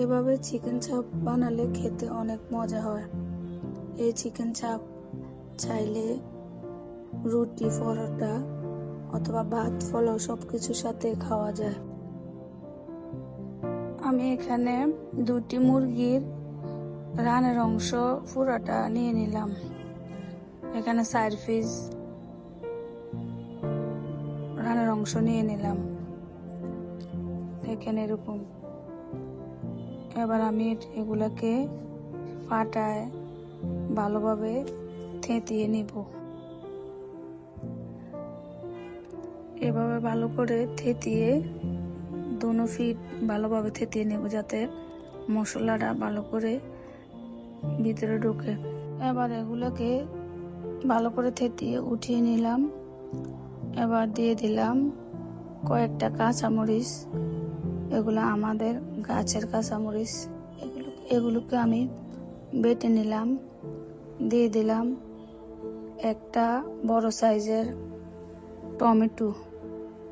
এভাবে চিকেন চাপ বানালে খেতে অনেক মজা হয়। এই চিকেন চাপ চাইলে রুটি, পরোটা অথবা ভাত, পোলাও সবকিছুর সাথে খাওয়া যায়। আমি এখানে 2টি মুরগির রানের অংশ পুরাটা নিয়ে নিলাম। এখানে 4 পিস রানের অংশ নিয়ে নিলাম, এখানে এরকম। এবার আমি এগুলাকে ফাটায় ভালোভাবে থেঁতিয়ে নিব। এভাবে ভালো করে থেঁতিয়ে দোনো ফিট ভালোভাবে থেঁতিয়ে নেব, যাতে মশলাটা ভালো করে ভিতরে ঢোকে। এবার এগুলোকে ভালো করে থেঁতিয়ে উঠিয়ে নিলাম। এবার দিয়ে দিলাম কয়েকটা কাঁচামরিচ। এগুলো আমাদের গাছের কাঁচামরিচ। এগুলোকে আমি বেটে নিলাম। দিয়ে দিলাম একটা বড় সাইজের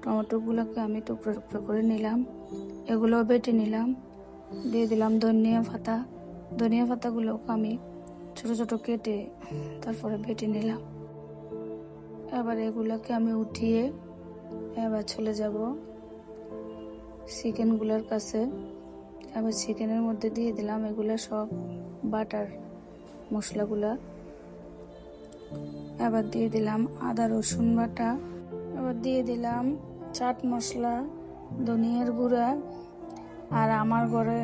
টমেটোগুলোকে আমি টুকরো টুকরো করে নিলাম, এগুলো বেটে নিলাম। দিয়ে দিলাম ধনিয়া পাতাগুলোকে আমি ছোট ছোট কেটে তারপরে বেটে নিলাম। এবার এগুলোকে আমি উঠিয়ে এবার চলে যাব চিকেনগুলোর কাছে। এবার চিকেনের মধ্যে দিয়ে দিলাম এগুলো সব বাটার মশলাগুলা। এবার দিয়ে দিলাম আদা রসুন বাটা। এবার দিয়ে দিলাম চাট মশলা, ধনিয়ার গুঁড়া, আর আমার ঘরে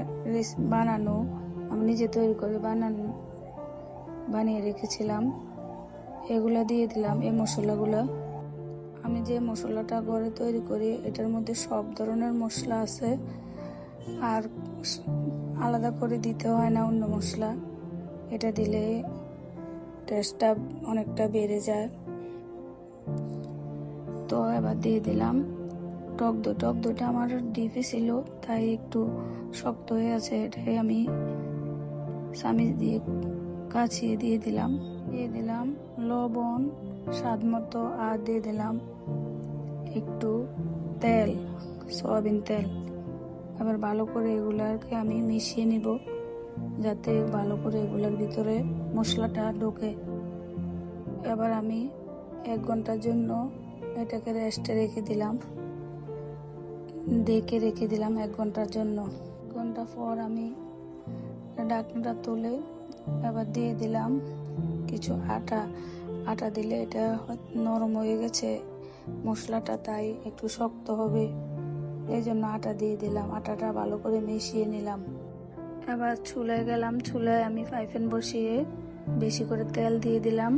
বানানো, আমি নিজে তৈরি করে বানিয়ে রেখেছিলাম, এগুলা দিয়ে দিলাম। এই মশলাগুলো আমি যে মশলাটা ঘরে তৈরি করি, এটার মধ্যে সব ধরনের মশলা আছে, আর আলাদা করে দিতে হয় না অন্য মশলা। এটা দিলে টেস্টটা অনেকটা বেড়ে যায়। তো এবার দিয়ে দিলাম টক দইটা আমার ডিপে ছিল, তাই একটু শক্ত হয়ে আছে, এটাই আমি চামিচ দিয়ে কাছিয়ে দিয়ে দিলাম লবণ স্বাদ মতো, আর দিয়ে দিলাম একটু তেল, সয়াবিন তেল। এবার ভালো করে এগুলাকে আমি মিশিয়ে নিব, যাতে ভালো করে এগুলোর ভিতরে মশলাটা ঢোকে। এবার আমি 1 ঘন্টার জন্য এটাকে রেস্টে রেখে দিলাম, ডেকে রেখে দিলাম 1 ঘন্টার জন্য। 1 ঘন্টা পর আমি ঢাকনাটা তুলে এবার দিয়ে দিলাম কিছু আটা দিলে এটা নরম হয়ে গেছে মশলাটা, তাই একটু শক্ত হবে, এই জন্য আটা দিয়ে দিলাম। আটাটা ভালো করে মিশিয়ে নিলাম। এবার চুলায় গেলাম, চুলায় আমি ফ্রাই প্যান বসিয়ে বেশি করে তেল দিয়ে দিলাম।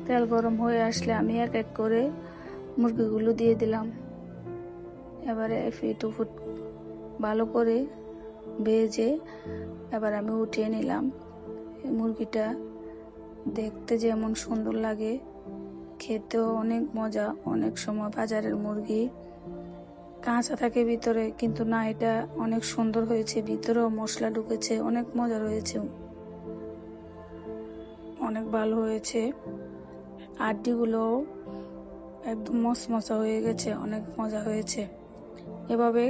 তেল গরম হয়ে আসলে আমি এক এক করে মুরগিগুলো দিয়ে দিলাম। এবারে ফিট ভালো করে ভেজে এবার আমি উঠিয়ে নিলাম। এই মুরগিটা দেখতে যেমন সুন্দর লাগে, খেতেও অনেক মজা। অনেক সময় বাজারের মুরগি কাঁচা থাকে ভিতরে, কিন্তু না, এটা অনেক সুন্দর হয়েছে, ভিতরেও মশলা ঢুকেছে, অনেক মজা রয়েছে, অনেক ভালো হয়েছে। আড্ডিগুলো একদম মশমশা হয়ে গেছে, অনেক মজা হয়েছে। এভাবে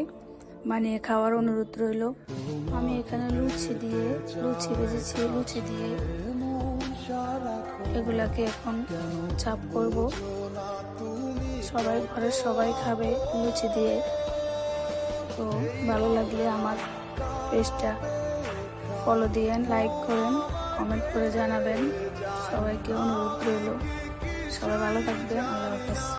বানিয়ে খাওয়ার অনুরোধ রইল। আমি এখানে লুচি ভেজেছি, লুচি দিয়ে এগুলাকে এখন চাপ করব। ঘরের সবাই খাবে লুচি দিয়ে। তো ভালো লাগলে আমার পেজটা ফলো দিয়েন, লাইক করেন, কমেন্ট করে জানাবেন। সবাইকে অনুরোধ রইল। সবাই ভালো থাকবেন। আল্লাহ হাফেজ।